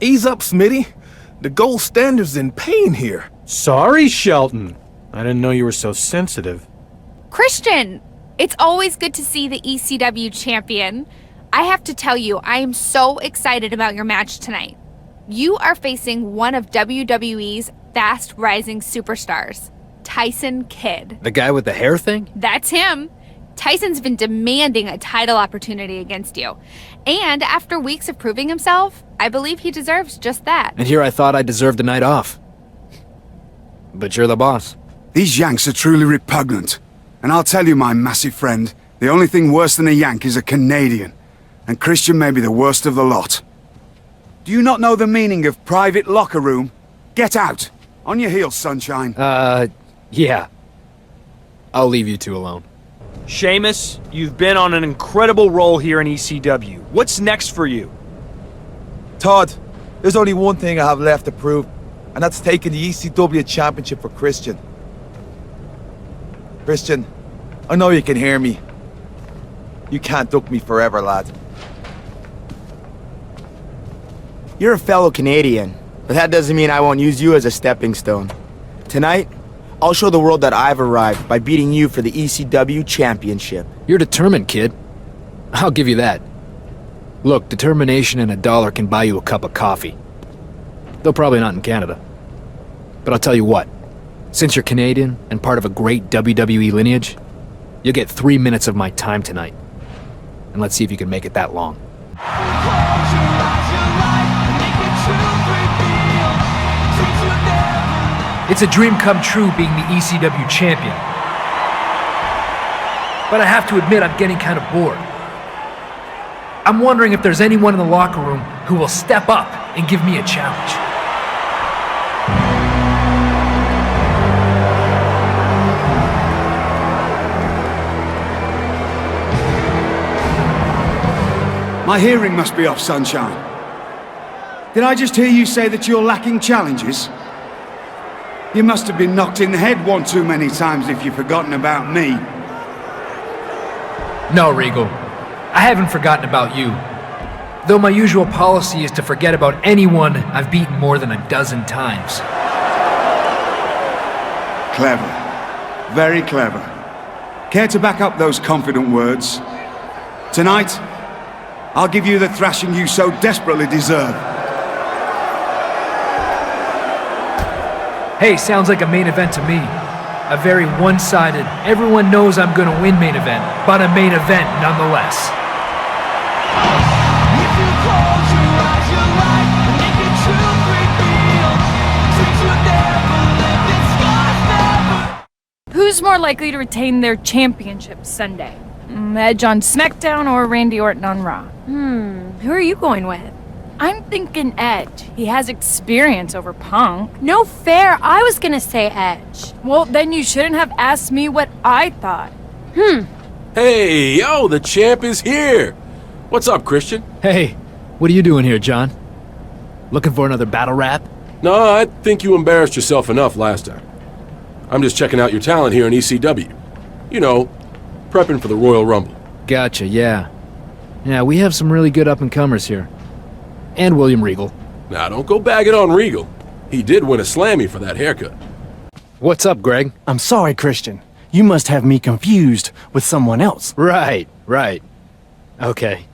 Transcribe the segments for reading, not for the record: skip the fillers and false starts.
Ease up, Smitty. The gold standard's in pain here. Sorry, Shelton. I didn't know you were so sensitive. Christian! It's always good to see the ECW champion. I have to tell you, I am so excited about your match tonight. You are facing one of WWE's fast-rising superstars, Tyson Kidd. The guy with the hair thing? That's him. Tyson's been demanding a title opportunity against you. And after weeks of proving himself, I believe he deserves just that. And here I thought I deserved a night off. But you're the boss. These Yanks are truly repugnant. And I'll tell you, my massive friend, the only thing worse than a Yank is a Canadian. And Christian may be the worst of the lot. Do you not know the meaning of private locker room? Get out! On your heels, sunshine. Yeah. I'll leave you two alone. Sheamus, you've been on an incredible roll here in ECW. What's next for you? Todd, there's only one thing I have left to prove, and that's taking the ECW Championship for Christian. Christian, I know you can hear me. You can't duck me forever, lad. You're a fellow Canadian, but that doesn't mean I won't use you as a stepping stone. Tonight, I'll show the world that I've arrived by beating you for the ECW Championship. You're determined, kid. I'll give you that. Look, determination and $1 can buy you a cup of coffee. Though probably not in Canada. But I'll tell you what. Since you're Canadian and part of a great WWE lineage, you'll get 3 minutes of my time tonight. And let's see if you can make it that long. It's a dream come true being the ECW champion. But I have to admit I'm getting kind of bored. I'm wondering if there's anyone in the locker room who will step up and give me a challenge. My hearing must be off, sunshine. Did I just hear you say that you're lacking challenges? You must have been knocked in the head one too many times if you've forgotten about me. No, Regal. I haven't forgotten about you. Though my usual policy is to forget about anyone I've beaten more than a dozen times. Clever. Very clever. Care to back up those confident words? Tonight, I'll give you the thrashing you so desperately deserve. Hey, sounds like a main event to me. A very one-sided, everyone knows I'm gonna win main event, but a main event nonetheless. Who's more likely to retain their championship Sunday? Edge on SmackDown or Randy Orton on Raw? Who are you going with? I'm thinking Edge. He has experience over Punk. No fair, I was gonna say Edge. Well, then you shouldn't have asked me what I thought. Hey, yo, the champ is here! What's up, Christian? Hey, what are you doing here, John? Looking for another battle rap? No, I think you embarrassed yourself enough last time. I'm just checking out your talent here in ECW. You know, prepping for the Royal Rumble. Gotcha, yeah. Yeah, we have some really good up-and-comers here. And William Regal. Now, don't go bagging on Regal. He did win a Slammy for that haircut. What's up, Greg? I'm sorry, Christian. You must have me confused with someone else. Right. Okay.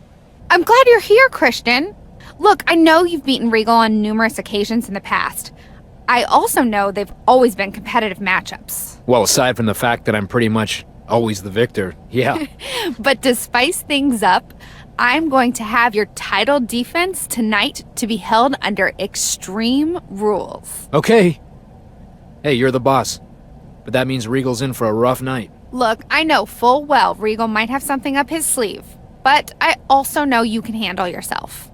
I'm glad you're here, Christian. Look, I know you've beaten Regal on numerous occasions in the past. I also know they've always been competitive matchups. Well, aside from the fact that I'm pretty much always the victor, yeah. But to spice things up, I'm going to have your title defense tonight to be held under extreme rules. Okay. Hey, you're the boss. But that means Regal's in for a rough night. Look, I know full well Regal might have something up his sleeve, but I also know you can handle yourself.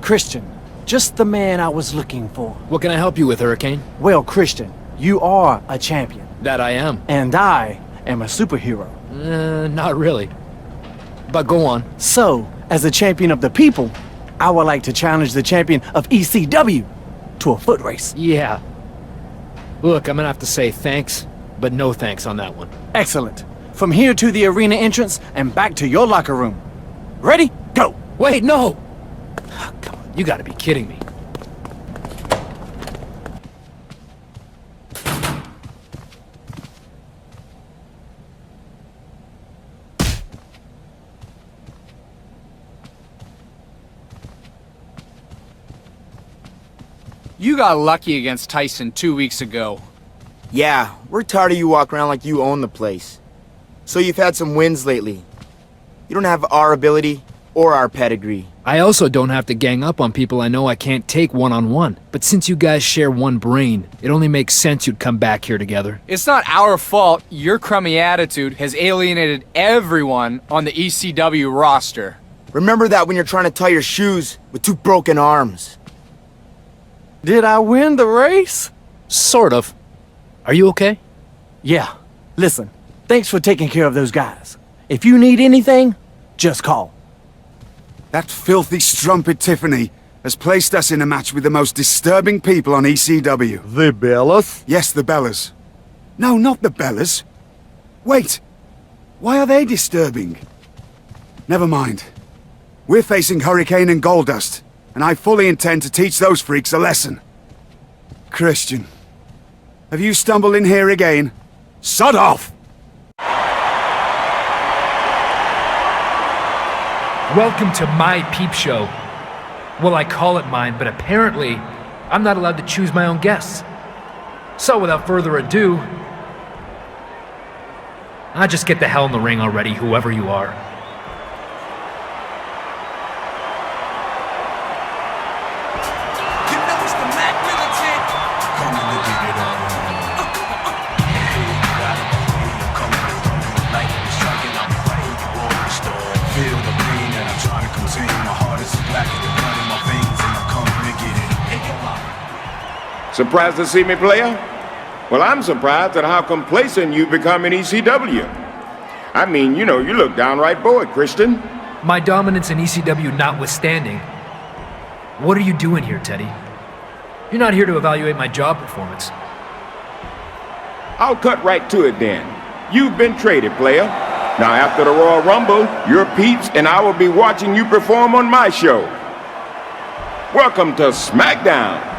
Christian, just the man I was looking for. What can I help you with, Hurricane? Well, Christian, you are a champion. That I am. And I am a superhero. Not really. But go on. So, as a champion of the people, I would like to challenge the champion of ECW to a foot race. Yeah. Look, I'm gonna have to say thanks, but no thanks on that one. Excellent. From here to the arena entrance and back to your locker room. Ready? Go! Wait, no! You gotta be kidding me. You got lucky against Tyson 2 weeks ago. Yeah, we're tired of you walking around like you own the place. So you've had some wins lately. You don't have our ability or our pedigree. I also don't have to gang up on people I know I can't take one-on-one. But since you guys share one brain, it only makes sense you'd come back here together. It's not our fault your crummy attitude has alienated everyone on the ECW roster. Remember that when you're trying to tie your shoes with two broken arms. Did I win the race? Sort of. Are you okay? Yeah. Listen, thanks for taking care of those guys. If you need anything, just call. That filthy strumpet Tiffany has placed us in a match with the most disturbing people on ECW. The Bellas? Yes, the Bellas. No, not the Bellas. Wait. Why are they disturbing? Never mind. We're facing Hurricane and Goldust, and I fully intend to teach those freaks a lesson. Christian, have you stumbled in here again? Sod off! Welcome to my peep show. Well, I call it mine, but apparently, I'm not allowed to choose my own guests. So without further ado, I'll just get the hell in the ring already, whoever you are. Surprised to see me, player? Well, I'm surprised at how complacent you've become in ECW. I mean, you know, you look downright bored, Christian. My dominance in ECW notwithstanding, what are you doing here, Teddy? You're not here to evaluate my job performance. I'll cut right to it then. You've been traded, player. Now, after the Royal Rumble, your peeps and I will be watching you perform on my show. Welcome to SmackDown.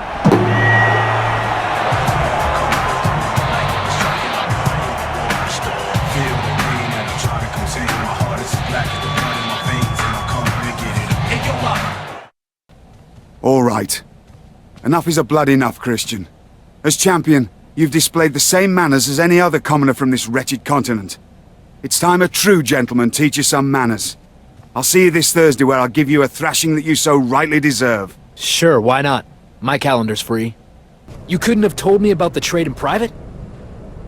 All right. Enough is a blood enough, Christian. As champion, you've displayed the same manners as any other commoner from this wretched continent. It's time a true gentleman teach you some manners. I'll see you this Thursday where I'll give you a thrashing that you so rightly deserve. Sure, why not? My calendar's free. You couldn't have told me about the trade in private?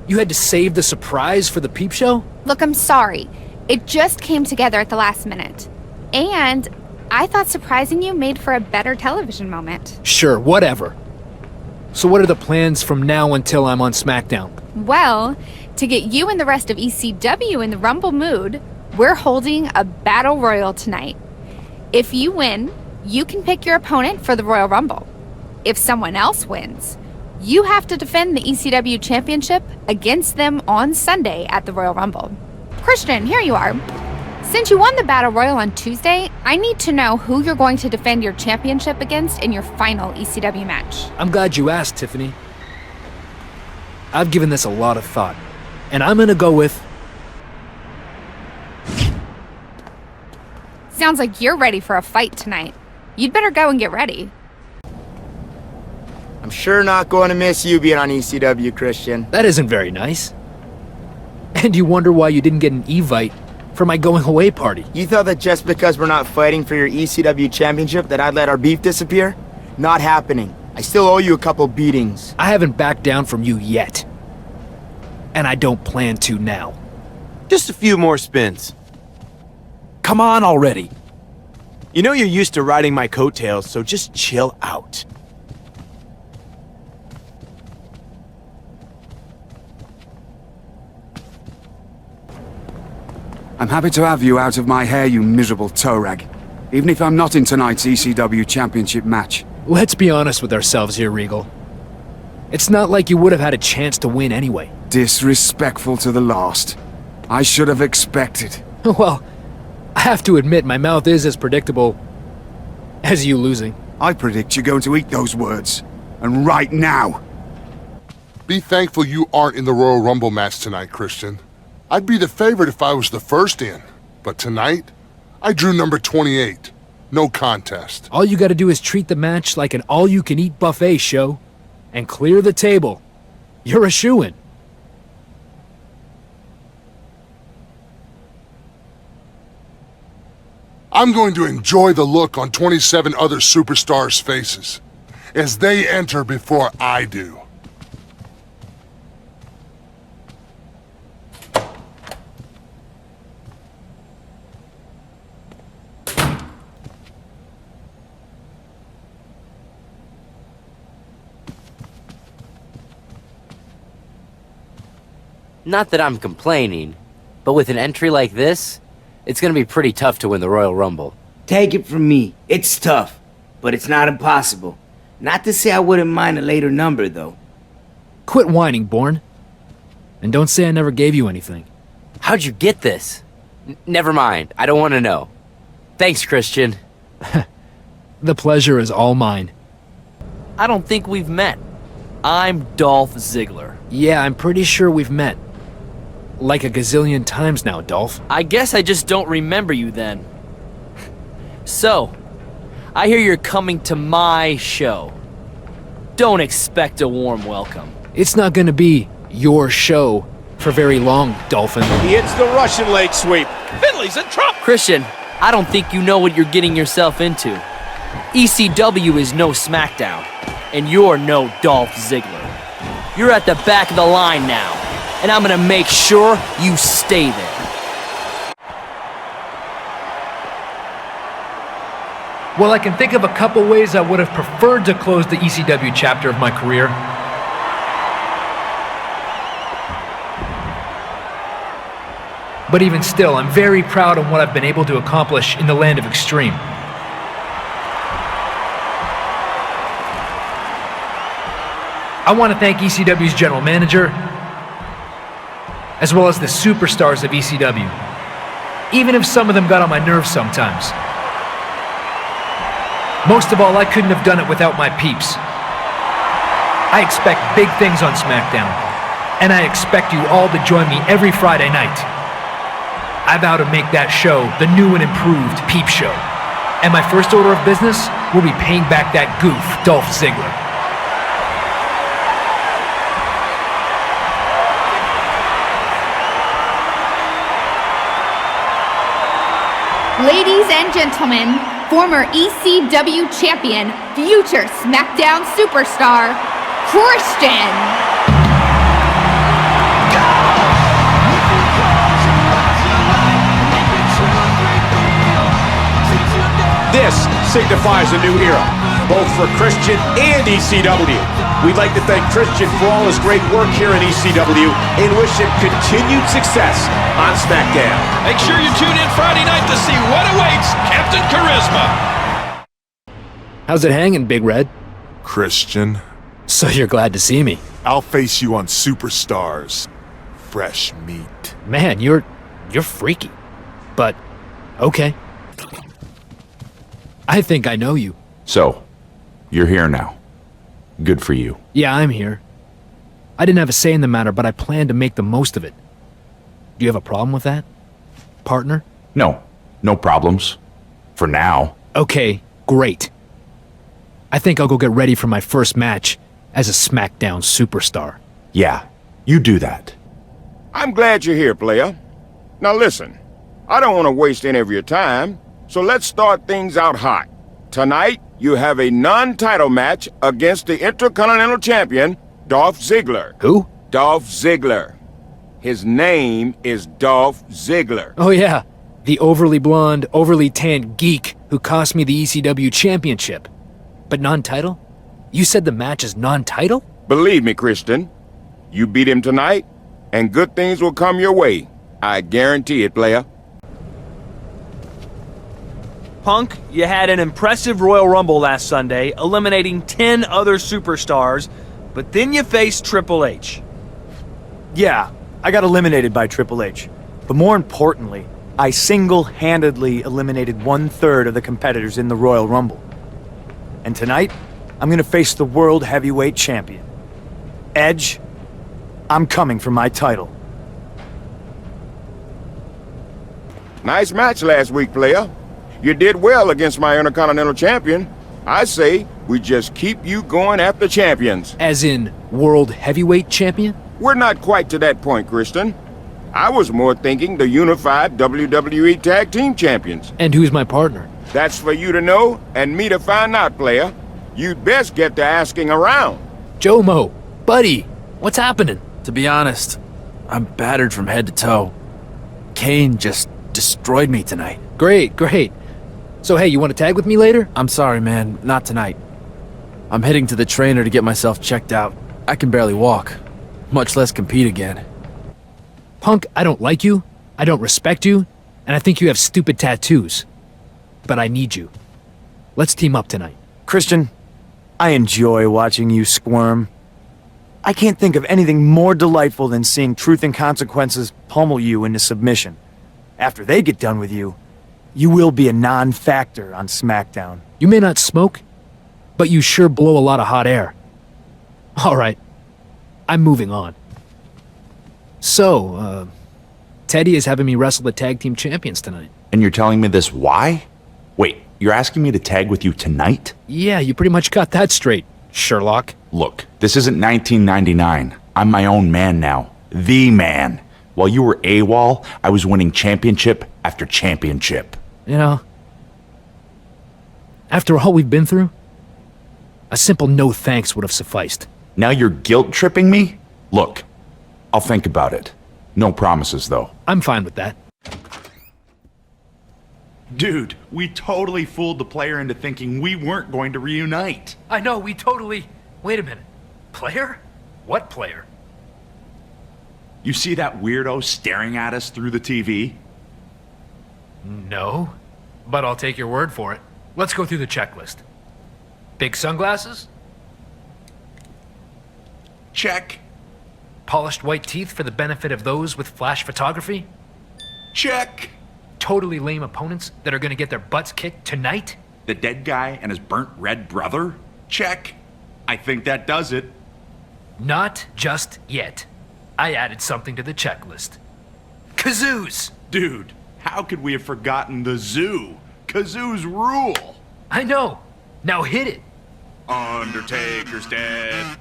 You had to save the surprise for the peep show? Look, I'm sorry. It just came together at the last minute. And I thought surprising you made for a better television moment. Sure, whatever. So what are the plans from now until I'm on SmackDown? Well, to get you and the rest of ECW in the Rumble mood, we're holding a Battle Royal tonight. If you win, you can pick your opponent for the Royal Rumble. If someone else wins, you have to defend the ECW Championship against them on Sunday at the Royal Rumble. Christian, here you are. Since you won the Battle Royal on Tuesday, I need to know who you're going to defend your championship against in your final ECW match. I'm glad you asked, Tiffany. I've given this a lot of thought, and I'm gonna go with... Sounds like you're ready for a fight tonight. You'd better go and get ready. I'm sure not going to miss you being on ECW, Christian. That isn't very nice. And you wonder why you didn't get an Evite for my going away party. You thought that just because we're not fighting for your ECW championship that I'd let our beef disappear? Not happening. I still owe you a couple beatings. I haven't backed down from you yet. And I don't plan to now. Just a few more spins. Come on already. You know you're used to riding my coattails, so just chill out. I'm happy to have you out of my hair, you miserable toe rag. Even if I'm not in tonight's ECW Championship match. Let's be honest with ourselves here, Regal. It's not like you would have had a chance to win anyway. Disrespectful to the last. I should have expected. Well, I have to admit my mouth is as predictable as you losing. I predict you're going to eat those words. And right now. Be thankful you aren't in the Royal Rumble match tonight, Christian. I'd be the favorite if I was the first in. But tonight, I drew number 28. No contest. All you gotta do is treat the match like an all-you-can-eat buffet show and clear the table. You're a shoo-in. I'm going to enjoy the look on 27 other superstars' faces as they enter before I do. Not that I'm complaining, but with an entry like this, it's gonna be pretty tough to win the Royal Rumble. Take it from me, it's tough, but it's not impossible. Not to say I wouldn't mind a later number, though. Quit whining, Bourne. And don't say I never gave you anything. How'd you get this? Never mind, I don't want to know. Thanks, Christian. The pleasure is all mine. I don't think we've met. I'm Dolph Ziggler. Yeah, I'm pretty sure we've met. Like a gazillion times now, Dolph. I guess I just don't remember you then. So, I hear you're coming to my show. Don't expect a warm welcome. It's not gonna be your show for very long, Dolphin. He hits the Russian leg sweep. Finley's in trouble. Christian, I don't think you know what you're getting yourself into. ECW is no SmackDown, and you're no Dolph Ziggler. You're at the back of the line now, and I'm gonna make sure you stay there. Well, I can think of a couple ways I would have preferred to close the ECW chapter of my career. But even still, I'm very proud of what I've been able to accomplish in the land of extreme. I want to thank ECW's general manager, as well as the superstars of ECW, even if some of them got on my nerves sometimes. Most of all, I couldn't have done it without my peeps. I expect big things on SmackDown, and I expect you all to join me every Friday night. I vow to make that show the new and improved Peep Show. And my first order of business will be paying back that goof, Dolph Ziggler. Ladies and gentlemen, former ECW champion, future SmackDown superstar, Christian. This signifies a new era, both for Christian and ECW. We'd like to thank Christian for all his great work here in ECW and wish him continued success on SmackDown. Make sure you tune in Friday night to see what awaits Captain Charisma. How's it hanging, Big Red? Christian. So you're glad to see me. I'll face you on Superstars. Fresh meat. Man, you're freaky. But, okay. I think I know you. So, you're here now. Good for you. Yeah, I'm here. I didn't have a say in the matter, but I plan to make the most of it. Do you have a problem with that, partner? No. No problems. For now. Okay, great. I think I'll go get ready for my first match as a SmackDown superstar. Yeah, you do that. I'm glad you're here, player. Now listen, I don't want to waste any of your time, so let's start things out hot. Tonight, you have a non-title match against the Intercontinental Champion, Dolph Ziggler. Who? Dolph Ziggler. His name is Dolph Ziggler. Oh yeah, the overly blonde, overly tanned geek who cost me the ECW championship. But non-title? You said the match is non-title? Believe me, Christian. You beat him tonight, and good things will come your way. I guarantee it, player. Punk, you had an impressive Royal Rumble last Sunday, eliminating 10 other superstars, but then you faced Triple H. Yeah, I got eliminated by Triple H. But more importantly, I single-handedly eliminated 1/3 of the competitors in the Royal Rumble. And tonight, I'm gonna face the World Heavyweight Champion. Edge, I'm coming for my title. Nice match last week, player. You did well against my Intercontinental Champion. I say we just keep you going after champions. As in, World Heavyweight Champion? We're not quite to that point, Christian. I was more thinking the unified WWE Tag Team Champions. And who's my partner? That's for you to know and me to find out, player. You'd best get to asking around. Jomo, buddy, what's happening? To be honest, I'm battered from head to toe. Kane just destroyed me tonight. Great, great. So hey, you want to tag with me later? I'm sorry, man, not tonight. I'm heading to the trainer to get myself checked out. I can barely walk, much less compete again. Punk, I don't like you, I don't respect you, and I think you have stupid tattoos. But I need you. Let's team up tonight. Christian, I enjoy watching you squirm. I can't think of anything more delightful than seeing Truth and Consequences pummel you into submission. After they get done with you, you will be a non-factor on SmackDown. You may not smoke, but you sure blow a lot of hot air. All right, I'm moving on. So, Teddy is having me wrestle the tag team champions tonight. And you're telling me this why? Wait, you're asking me to tag with you tonight? Yeah, you pretty much got that straight, Sherlock. Look, this isn't 1999. I'm my own man now. The man. While you were AWOL, I was winning championship after championship. You know, after all we've been through, a simple no thanks would have sufficed. Now you're guilt-tripping me? Look, I'll think about it. No promises, though. I'm fine with that. Dude, we totally fooled the player into thinking we weren't going to reunite. I know, we totally... Wait a minute. Player? What player? You see that weirdo staring at us through the TV? No, but I'll take your word for it. Let's go through the checklist. Big sunglasses? Check. Polished white teeth for the benefit of those with flash photography? Check. Totally lame opponents that are gonna get their butts kicked tonight? The dead guy and his burnt red brother? Check. I think that does it. Not just yet. I added something to the checklist. Kazoos! Dude, how could we have forgotten the zoo? Kazoos rule! I know. Now hit it. Undertaker's dead.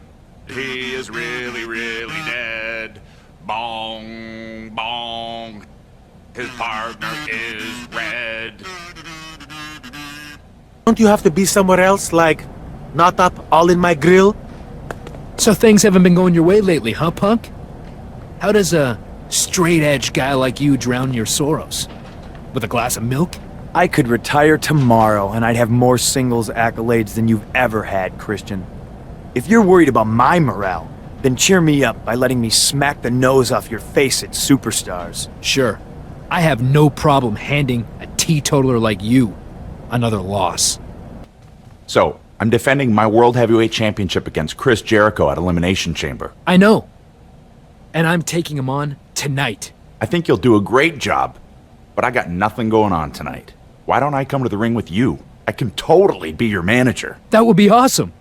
He is really, really dead. Bong, bong. His partner is red. Don't you have to be somewhere else, like, not up all in my grill? So things haven't been going your way lately, huh, Punk? How does a straight-edge guy like you drown your sorrows? With a glass of milk? I could retire tomorrow and I'd have more singles accolades than you've ever had, Christian. If you're worried about my morale, then cheer me up by letting me smack the nose off your face at Superstars. Sure. I have no problem handing a teetotaler like you another loss. So, I'm defending my World Heavyweight Championship against Chris Jericho at Elimination Chamber. I know. And I'm taking him on tonight. I think you'll do a great job, but I got nothing going on tonight. Why don't I come to the ring with you? I can totally be your manager. That would be awesome.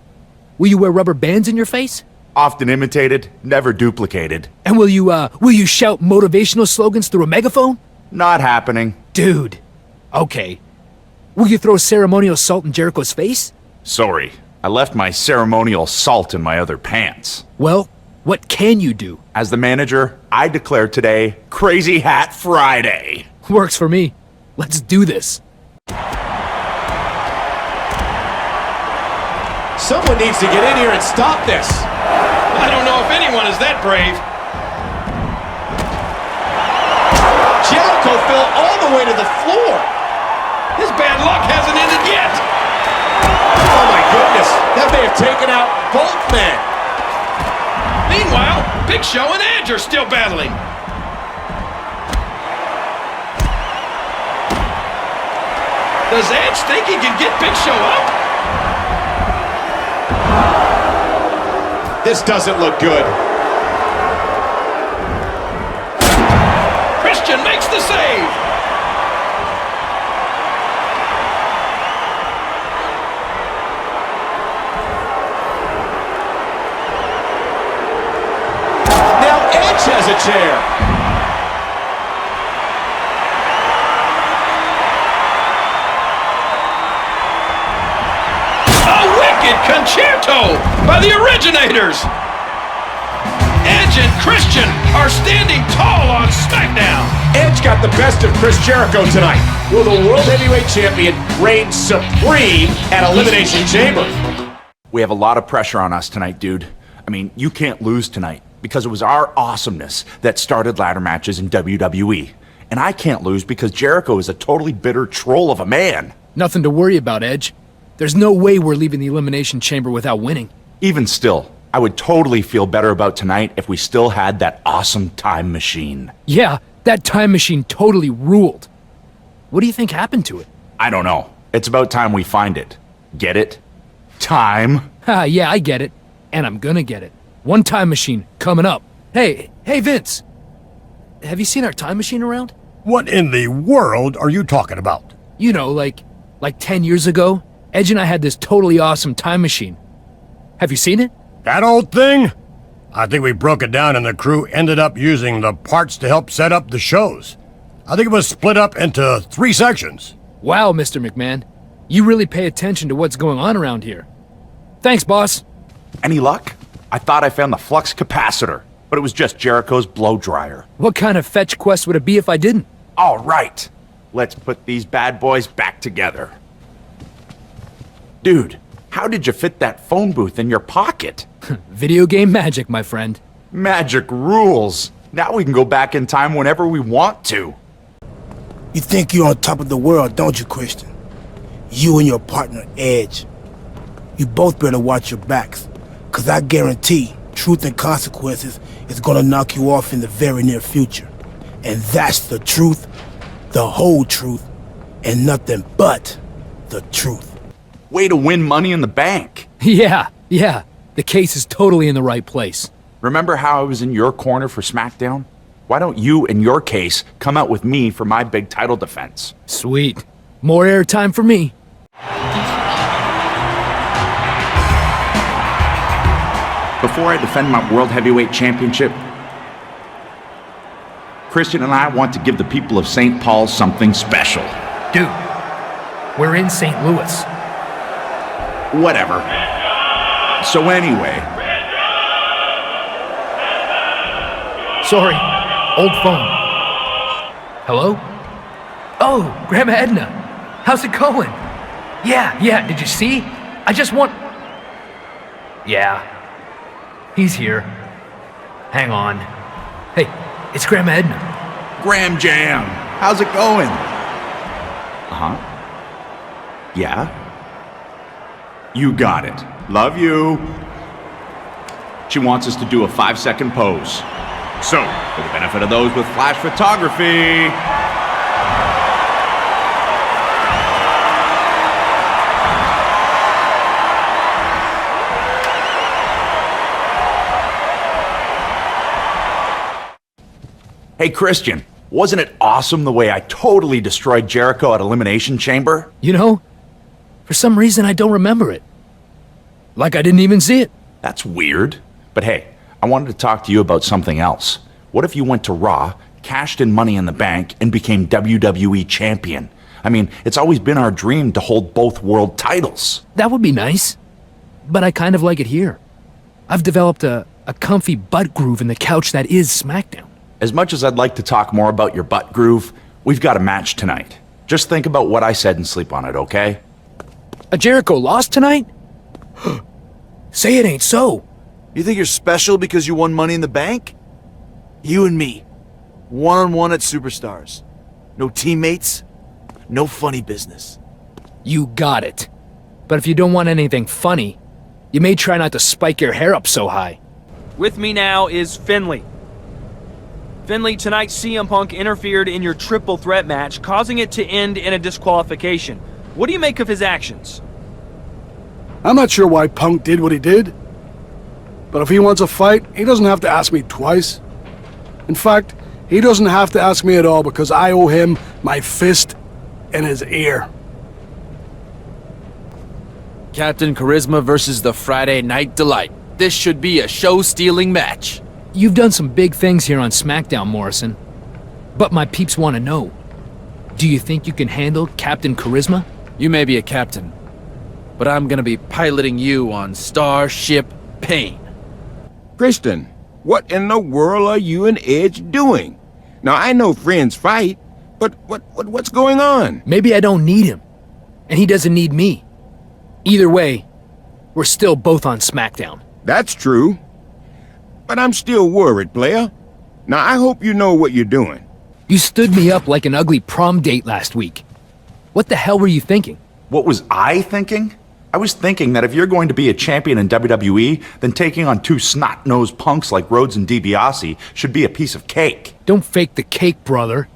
Will you wear rubber bands in your face? Often imitated, never duplicated. And will you shout motivational slogans through a megaphone? Not happening. Dude. Okay. Will you throw ceremonial salt in Jericho's face? Sorry, I left my ceremonial salt in my other pants. Well, what can you do? As the manager, I declare today Crazy Hat Friday. Works for me. Let's do this. Someone needs to get in here and stop this. I don't know if anyone is that brave. Jericho fell all the way to the floor. His bad luck hasn't ended yet. Oh my goodness, that may have taken out both men. Meanwhile, Big Show and Edge are still battling. Does Edge think he can get Big Show up? This doesn't look good. Christian makes the save. chair. A wicked concerto by the originators. Edge and Christian are standing tall on SmackDown. Edge got the best of Chris Jericho tonight. Will the World Heavyweight Champion reign supreme at Elimination Chamber? We have a lot of pressure on us tonight, dude. I mean, you can't lose tonight because it was our awesomeness that started ladder matches in WWE. And I can't lose because Jericho is a totally bitter troll of a man. Nothing to worry about, Edge. There's no way we're leaving the Elimination Chamber without winning. Even still, I would totally feel better about tonight if we still had that awesome time machine. Yeah, that time machine totally ruled. What do you think happened to it? I don't know. It's about time we find it. Get it? Time? Yeah, I get it. And I'm gonna get it. One time machine coming up. Hey, Vince. Have you seen our time machine around? What in the world are you talking about? You know, like 10 years ago, Edge and I had this totally awesome time machine. Have you seen it? That old thing? I think we broke it down and the crew ended up using the parts to help set up the shows. I think it was split up into 3 sections. Wow, Mr. McMahon. You really pay attention to what's going on around here. Thanks, boss. Any luck? I thought I found the flux capacitor, but it was just Jericho's blow dryer. What kind of fetch quest would it be if I didn't? All right. Let's put these bad boys back together. Dude, how did you fit that phone booth in your pocket? Video game magic, my friend. Magic rules. Now we can go back in time whenever we want to. You think you're on top of the world, don't you, Christian? You and your partner, Edge. You both better watch your backs, because I guarantee Truth and Consequences is gonna knock you off in the very near future. And that's the truth, the whole truth, and nothing but the truth. Way to win Money in the Bank. Yeah. The case is totally in the right place. Remember how I was in your corner for SmackDown? Why don't you, in your case, come out with me for my big title defense? Sweet. More airtime for me. Before I defend my World Heavyweight Championship, Christian and I want to give the people of St. Paul something special. Dude, we're in St. Louis. Whatever. So anyway... Sorry, old phone. Hello? Oh, Grandma Edna. How's it going? Yeah, did you see? I just want... Yeah. He's here. Hang on. Hey, it's Grandma Edna. Graham Jam, how's it going? Uh-huh. Yeah? You got it. Love you. She wants us to do a 5-second pose. So, for the benefit of those with flash photography... Hey, Christian, wasn't it awesome the way I totally destroyed Jericho at Elimination Chamber? You know, for some reason I don't remember it. Like I didn't even see it. That's weird. But hey, I wanted to talk to you about something else. What if you went to Raw, cashed in Money in the Bank, and became WWE Champion? I mean, it's always been our dream to hold both world titles. That would be nice. But I kind of like it here. I've developed a comfy butt groove in the couch that is SmackDown. As much as I'd like to talk more about your butt groove, we've got a match tonight. Just think about what I said and sleep on it, okay? A Jericho lost tonight? Say it ain't so. You think you're special because you won Money in the Bank? You and me, one-on-one at Superstars. No teammates, no funny business. You got it. But if you don't want anything funny, you may try not to spike your hair up so high. With me now is Finley. Finley, tonight CM Punk interfered in your triple threat match, causing it to end in a disqualification. What do you make of his actions? I'm not sure why Punk did what he did. But if he wants a fight, he doesn't have to ask me twice. In fact, he doesn't have to ask me at all because I owe him my fist and his ear. Captain Charisma versus the Friday Night Delight. This should be a show-stealing match. You've done some big things here on SmackDown, Morrison. But my peeps want to know. Do you think you can handle Captain Charisma? You may be a captain, but I'm gonna be piloting you on Starship Pain. Christian, what in the world are you and Edge doing? Now, I know friends fight, but what's going on? Maybe I don't need him, and he doesn't need me. Either way, we're still both on SmackDown. That's true. But I'm still worried, player. Now, I hope you know what you're doing. You stood me up like an ugly prom date last week. What the hell were you thinking? What was I thinking? I was thinking that if you're going to be a champion in WWE, then taking on two snot-nosed punks like Rhodes and DiBiase should be a piece of cake. Don't fake the cake, brother.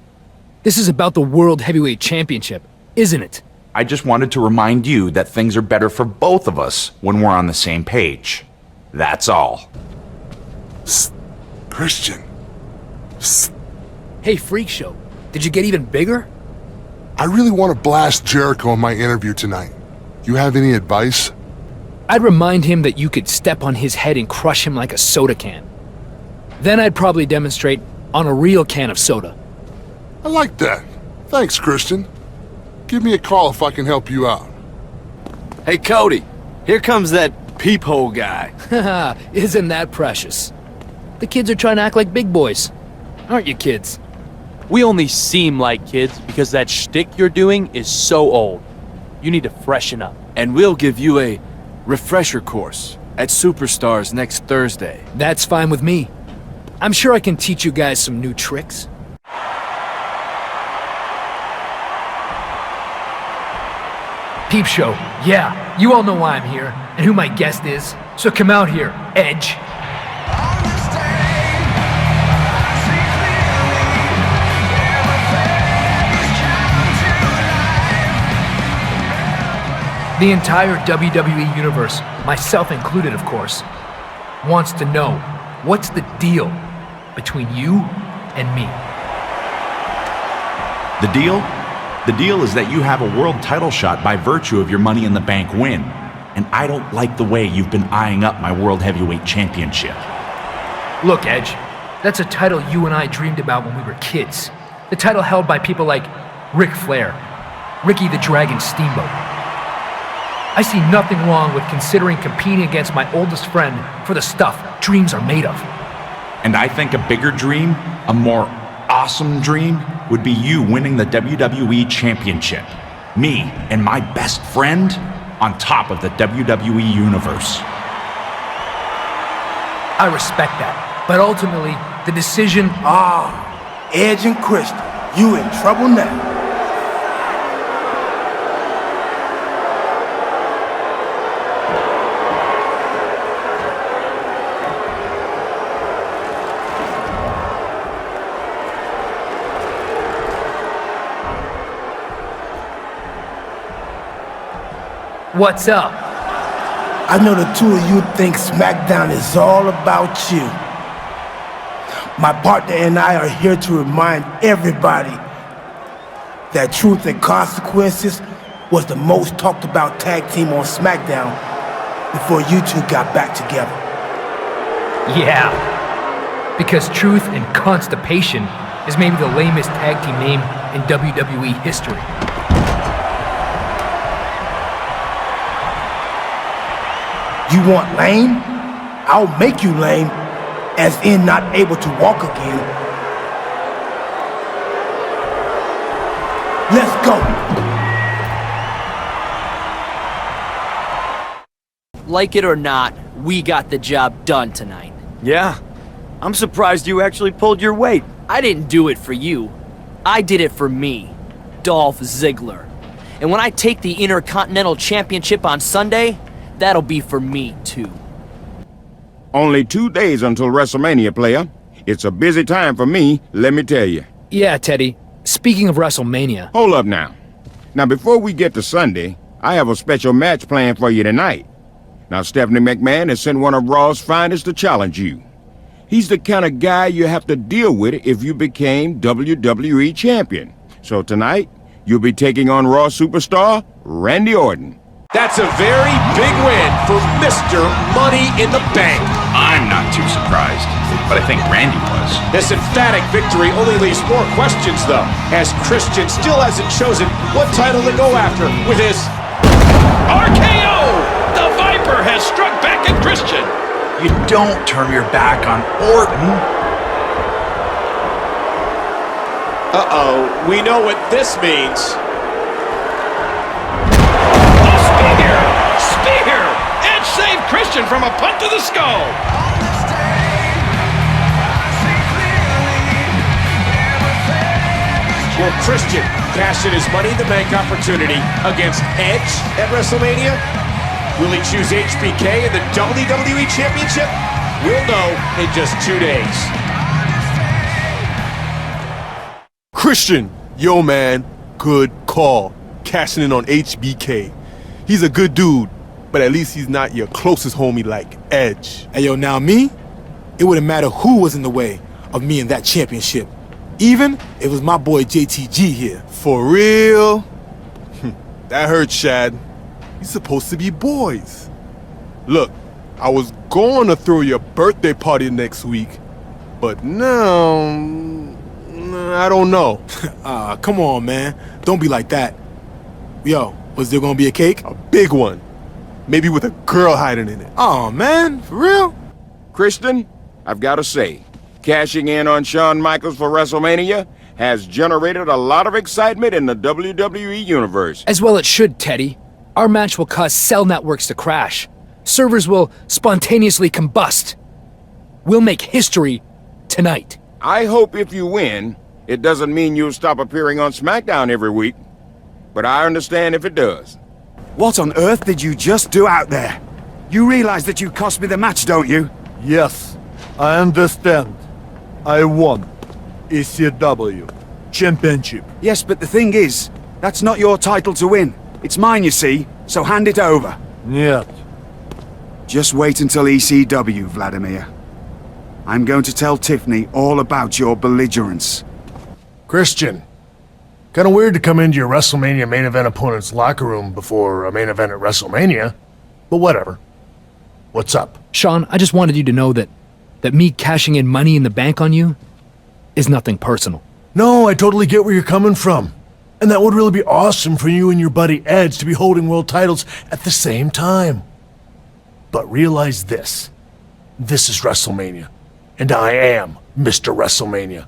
This is about the World Heavyweight Championship, isn't it? I just wanted to remind you that things are better for both of us when we're on the same page. That's all. Christian. Hey, Freak Show, did you get even bigger? I really want to blast Jericho in my interview tonight. You have any advice? I'd remind him that you could step on his head and crush him like a soda can. Then I'd probably demonstrate on a real can of soda. I like that. Thanks, Christian. Give me a call if I can help you out. Hey, Cody, here comes that peephole guy. Haha, isn't that precious? The kids are trying to act like big boys. Aren't you, kids? We only seem like kids because that shtick you're doing is so old. You need to freshen up. And we'll give you a refresher course at Superstars next Thursday. That's fine with me. I'm sure I can teach you guys some new tricks. Peep Show, yeah, you all know why I'm here and who my guest is. So come out here, Edge. The entire WWE Universe, myself included of course, wants to know what's the deal between you and me. The deal? The deal is that you have a world title shot by virtue of your Money in the Bank win. And I don't like the way you've been eyeing up my World Heavyweight Championship. Look, Edge, that's a title you and I dreamed about when we were kids. The title held by people like Ric Flair, Ricky the Dragon Steamboat. I see nothing wrong with considering competing against my oldest friend for the stuff dreams are made of. And I think a bigger dream, a more awesome dream, would be you winning the WWE Championship. Me and my best friend on top of the WWE Universe. I respect that, but ultimately, the decision... Edge and Christian, you in trouble now. What's up? I know the two of you think SmackDown is all about you. My partner and I are here to remind everybody that Truth and Consequences was the most talked about tag team on SmackDown before you two got back together. Yeah, because Truth and Constipation is maybe the lamest tag team name in WWE history. You want lame? I'll make you lame, as in not able to walk again. Let's go. Like it or not, we got the job done tonight. Yeah, I'm surprised you actually pulled your weight. I didn't do it for you. I did it for me, Dolph Ziggler. And when I take the Intercontinental Championship on Sunday, that'll be for me, too. Only 2 days until WrestleMania, player. It's a busy time for me, let me tell you. Yeah, Teddy. Speaking of WrestleMania... Hold up now. Now, before we get to Sunday, I have a special match planned for you tonight. Now, Stephanie McMahon has sent one of Raw's finest to challenge you. He's the kind of guy you have to deal with if you became WWE Champion. So tonight, you'll be taking on Raw superstar Randy Orton. That's a very big win for Mr. Money in the Bank. I'm not too surprised, but I think Randy was. This emphatic victory only leaves more questions, though, as Christian still hasn't chosen what title to go after with his RKO! The Viper has struck back at Christian. You don't turn your back on Orton. Uh-oh, we know what this means. Spear! Edge saved Christian from a punt to the skull. Will Christian cash in his Money in the Bank opportunity against Edge at WrestleMania? Will he choose HBK in the WWE Championship? We'll know in just 2 days. Christian, yo man, good call. Cashing in on HBK. He's a good dude, but at least he's not your closest homie like Edge. Hey, yo, now me? It wouldn't matter who was in the way of me in that championship. Even if it was my boy JTG here. For real? That hurts, Shad. You're supposed to be boys. Look, I was going to throw your birthday party next week, but now, I don't know. Come on, man. Don't be like that. Yo, was there gonna be a cake? A big one. Maybe with a girl hiding in it. Oh, man, for real? Christian, I've got to say, cashing in on Shawn Michaels for WrestleMania has generated a lot of excitement in the WWE universe. As well it should, Teddy. Our match will cause cell networks to crash. Servers will spontaneously combust. We'll make history tonight. I hope if you win, it doesn't mean you'll stop appearing on SmackDown every week. But I understand if it does. What on earth did you just do out there? You realize that you cost me the match, don't you? Yes, I understand. I won. ECW Championship. Yes, but the thing is, that's not your title to win. It's mine, you see, so hand it over. Yeah. Just wait until ECW, Vladimir. I'm going to tell Tiffany all about your belligerence. Christian, kind of weird to come into your WrestleMania main event opponent's locker room before a main event at WrestleMania, but whatever. What's up? Sean, I just wanted you to know that me cashing in Money in the Bank on you is nothing personal. No, I totally get where you're coming from. And that would really be awesome for you and your buddy Edge to be holding world titles at the same time. But realize this. This is WrestleMania. And I am Mr. WrestleMania.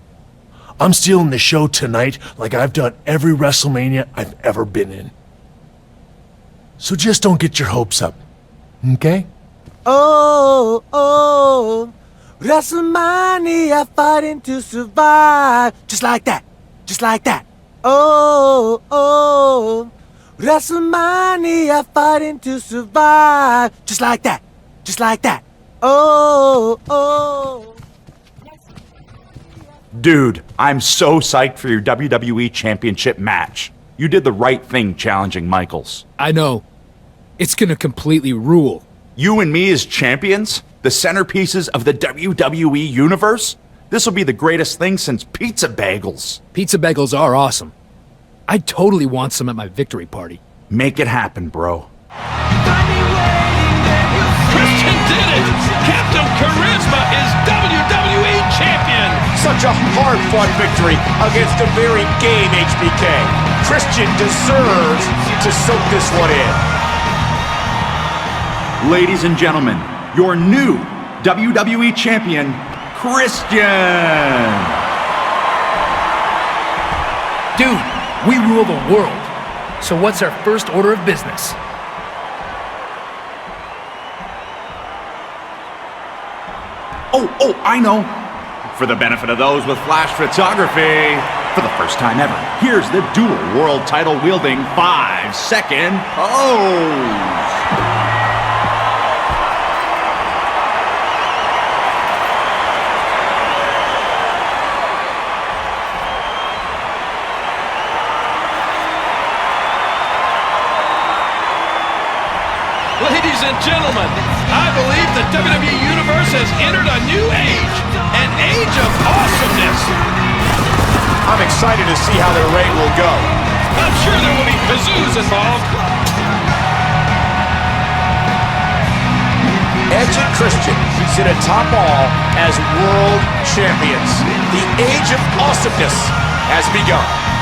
I'm stealing the show tonight like I've done every WrestleMania I've ever been in. So just don't get your hopes up, okay? Oh, oh, WrestleMania fighting to survive. Just like that, just like that. Oh, oh, WrestleMania fighting to survive. Just like that, just like that. Oh, oh. Dude, I'm so psyched for your WWE Championship match. You did the right thing challenging Michaels. I know. It's gonna completely rule. You and me as champions? The centerpieces of the WWE Universe? This'll be the greatest thing since pizza bagels. Pizza bagels are awesome. I totally want some at my victory party. Make it happen, bro. Christian did it! Captain Charisma is WWE Champion! Such a hard-fought victory against a very game HBK. Christian deserves to soak this one in. Ladies and gentlemen, your new WWE Champion, Christian! Dude, we rule the world. So what's our first order of business? Oh, I know. For the benefit of those with flash photography, for the first time ever, here's the dual world title wielding 5-second pose. Ladies and gentlemen, I believe the WWE Universe has entered a new age, an age of awesomeness. I'm excited to see how their reign will go. I'm sure there will be kazoos involved. Christian sit atop all as world champions. The age of awesomeness has begun.